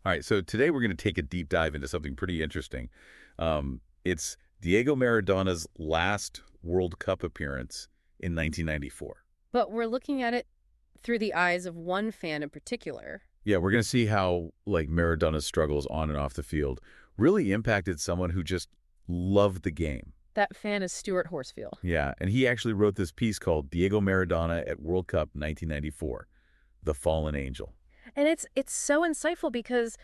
All right, so today we're going to take a deep dive into something pretty interesting. It's Diego Maradona's last World Cup appearance in 1994. But we're looking at it through the eyes of one fan in particular. Yeah, we're going to see how Maradona's struggles on and off the field really impacted someone who just loved the game. That fan is Stuart Horsfield. Yeah, and he actually wrote this piece called Diego Maradona at World Cup 1994, The Fallen Angel. And it's so insightful because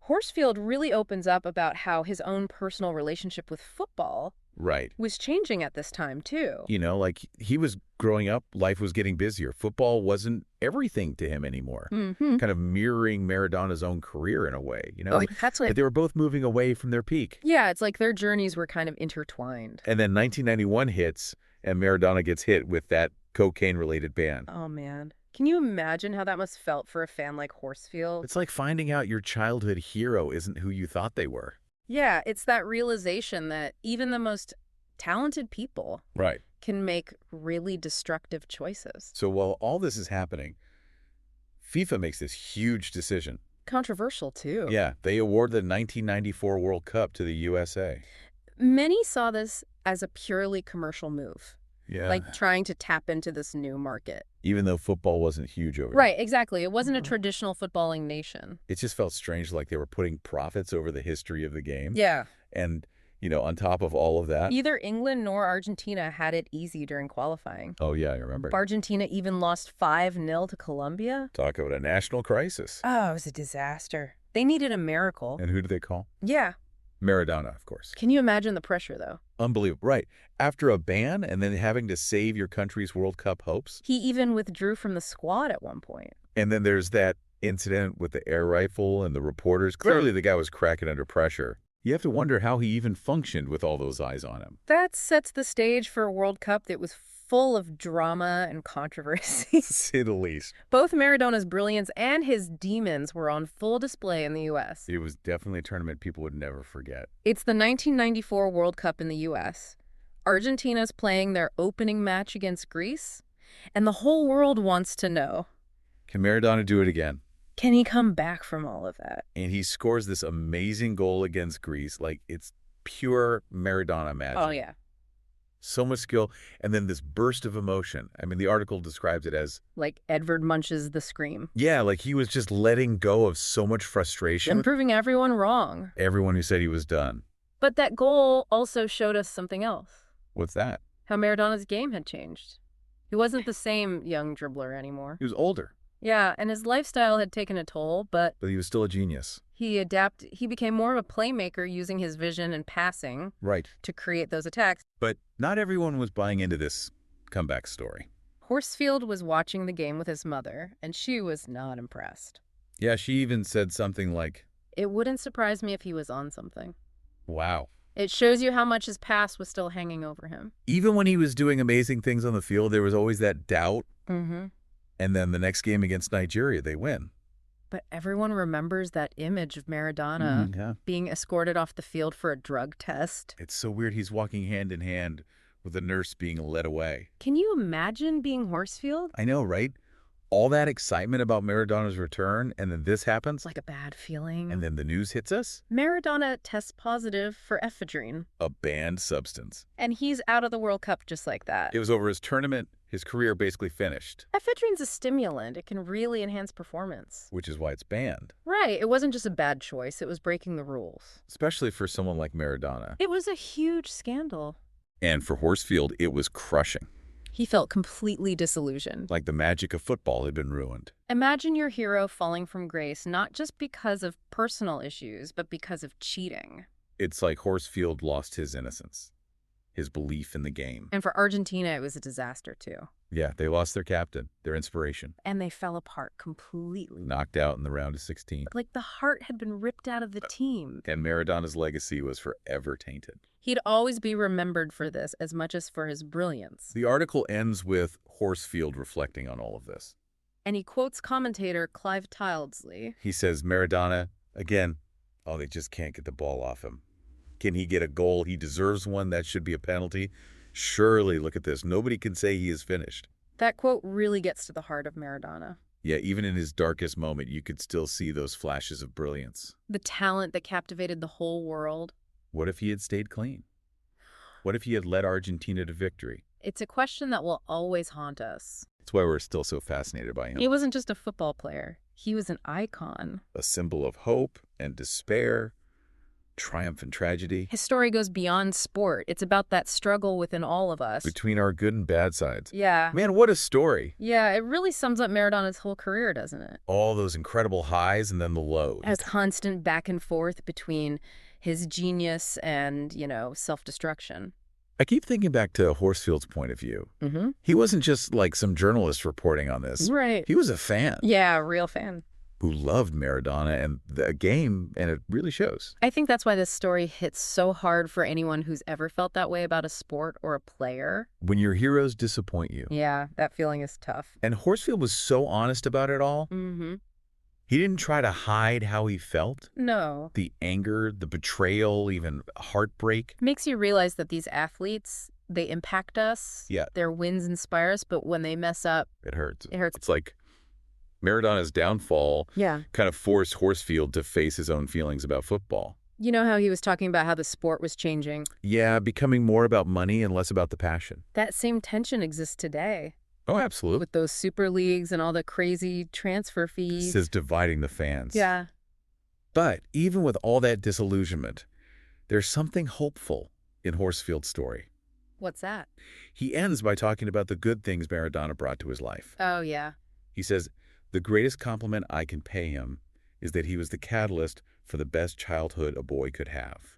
Horsfield really opens up about how his own personal relationship with football Right. was changing at this time, too. He was growing up, life was getting busier. Football wasn't everything to him anymore. Mm-hmm. Kind of mirroring Maradona's own career in a way, That's That they were both moving away from their peak. Yeah, it's like their journeys were kind of intertwined. And then 1991 hits, and Maradona gets hit with that cocaine-related ban. Oh, man. Can you imagine how that must felt for a fan like Horsfield? It's like finding out your childhood hero isn't who you thought they were. Yeah, it's that realization that even the most talented people Right. can make really destructive choices. So while all this is happening, FIFA makes this huge decision. Controversial, too. Yeah, they award the 1994 World Cup to the USA. Many saw this as a purely commercial move, Yeah. like trying to tap into this new market. Even though football wasn't huge over Right, exactly. It wasn't a traditional footballing nation. It just felt strange, like they were putting profits over the history of the game. Yeah. And, on top of all of that. Neither England nor Argentina had it easy during qualifying. Oh, yeah, I remember. Argentina even lost 5-0 to Colombia. Talk about a national crisis. Oh, it was a disaster. They needed a miracle. And who do they call? Yeah. Maradona, of course. Can you imagine the pressure, though? Unbelievable. Right. After a ban and then having to save your country's World Cup hopes. He even withdrew from the squad at one point. And then there's that incident with the air rifle and the reporters. Clearly the guy was cracking under pressure. You have to wonder how he even functioned with all those eyes on him. That sets the stage for a World Cup that was full of drama and controversies. To say the least. Both Maradona's brilliance and his demons were on full display in the U.S. It was definitely a tournament people would never forget. It's the 1994 World Cup in the U.S. Argentina's playing their opening match against Greece, and the whole world wants to know, Can Maradona do it again? can he come back from all of that? And he scores this amazing goal against Greece. It's pure Maradona magic. Oh, yeah. So much skill. And then this burst of emotion. I mean, the article describes it as... Like Edvard Munch's The Scream. Yeah, like he was just letting go of so much frustration. And proving everyone wrong. Everyone who said he was done. But that goal also showed us something else. What's that? How Maradona's game had changed. He wasn't the same young dribbler anymore. He was older. Yeah, and his lifestyle had taken a toll, but But he was still a genius. he became more of a playmaker using his vision and passing Right. to create those attacks. But not everyone was buying into this comeback story. Horsfield was watching the game with his mother, and she was not impressed. Yeah, she even said something like, It wouldn't surprise me if he was on something. wow. It shows you how much his past was still hanging over him. Even when he was doing amazing things on the field, there was always that doubt. Mm-hmm. And then the next game against Nigeria, they win. But everyone remembers that image of Maradona Yeah. being escorted off the field for a drug test. It's so weird he's walking hand in hand with the nurse being led away. Can you imagine being Horsfield? I know, right? All that excitement about Maradona's return, and then this happens, It's like a bad feeling. and then the news hits us? Maradona tests positive for ephedrine, A banned substance. and he's out of the World Cup just like that. It was over his tournament. His career basically finished, Ephedrine's a stimulant. It can really enhance performance. which is why it's banned, Right. It wasn't just a bad choice. It was breaking the rules. especially for someone like Maradona. It was a huge scandal. And for Horsfield, it was crushing. He felt completely disillusioned. Like the magic of football had been ruined. Imagine your hero falling from grace, not just because of personal issues, but because of cheating. It's like Horsfield lost his innocence, his belief in the game. And for Argentina, it was a disaster, too. Yeah, they lost their captain, their inspiration. And they fell apart completely. Knocked out in the round of 16. Like the heart had been ripped out of the team. And Maradona's legacy was forever tainted. He'd always be remembered for this as much as for his brilliance. The article ends with Horsfield reflecting on all of this. And he quotes commentator Clive Tildesley. He says, Maradona, again, they just can't get the ball off him. Can he get a goal? He deserves one. That should be a penalty. Surely, look at this. Nobody can say he is finished. That quote really gets to the heart of Maradona. Yeah, even in his darkest moment, you could still see those flashes of brilliance. The talent that captivated the whole world. What if he had stayed clean? What if he had led Argentina to victory? It's a question that will always haunt us. That's why we're still so fascinated by He him. wasn't just a football player. He was an icon. A symbol of hope and despair, triumph and tragedy. His story goes beyond sport. It's about that struggle within all of us. Between our good and bad sides. Yeah. Man, what a story. Yeah, it really sums up Maradona's whole career, doesn't it? All those incredible highs and then the lows. As constant back and forth between his genius and, self-destruction. I keep thinking back to Horsfield's point of view. Mm-hmm. He wasn't just like some journalist reporting on this. Right. He was a fan Yeah, real fan. who loved Maradona and the game, and it really shows. I think that's why this story hits so hard for anyone who's ever felt that way about a sport or a player. When your heroes disappoint you. Yeah, that feeling is tough. And Horsfield was so honest about it all. Mm-hmm. He didn't try to hide how he felt. No. The anger, the betrayal, even heartbreak. Makes you realize that these athletes, they impact us. Yeah. Their wins inspire us, but when they mess up, It hurts. it hurts. It's like Maradona's downfall Yeah. kind of forced Horsfield to face his own feelings about football. You know how he was talking about how the sport was changing? Yeah, becoming more about money and less about the passion. That same tension exists today Oh, absolutely. with those super leagues and all the crazy transfer fees. This is dividing the fans. Yeah. But even with all that disillusionment, there's something hopeful in Horsfield's story. What's that? He ends by talking about the good things Maradona brought to his life. Oh, yeah. He says, "The greatest compliment I can pay him is that he was the catalyst for the best childhood a boy could have."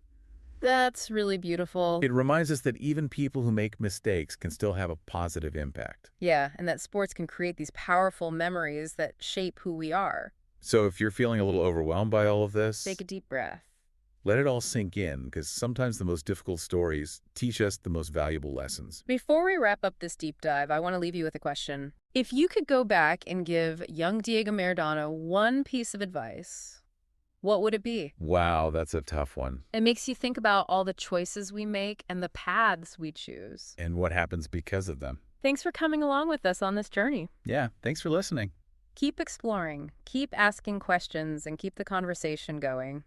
That's really beautiful. It reminds us that even people who make mistakes can still have a positive impact. Yeah, and that sports can create these powerful memories that shape who we are. So if you're feeling a little overwhelmed by all of this, Take a deep breath. let it all sink in, because sometimes the most difficult stories teach us the most valuable lessons. Before we wrap up this deep dive, I want to leave you with a question. If you could go back and give young Diego Maradona one piece of advice, what would it be? Wow, that's a tough one. It makes you think about all the choices we make and the paths we choose. And what happens because of them. Thanks for coming along with us on this journey. Yeah, thanks for listening. Keep exploring, keep asking questions, and keep the conversation going.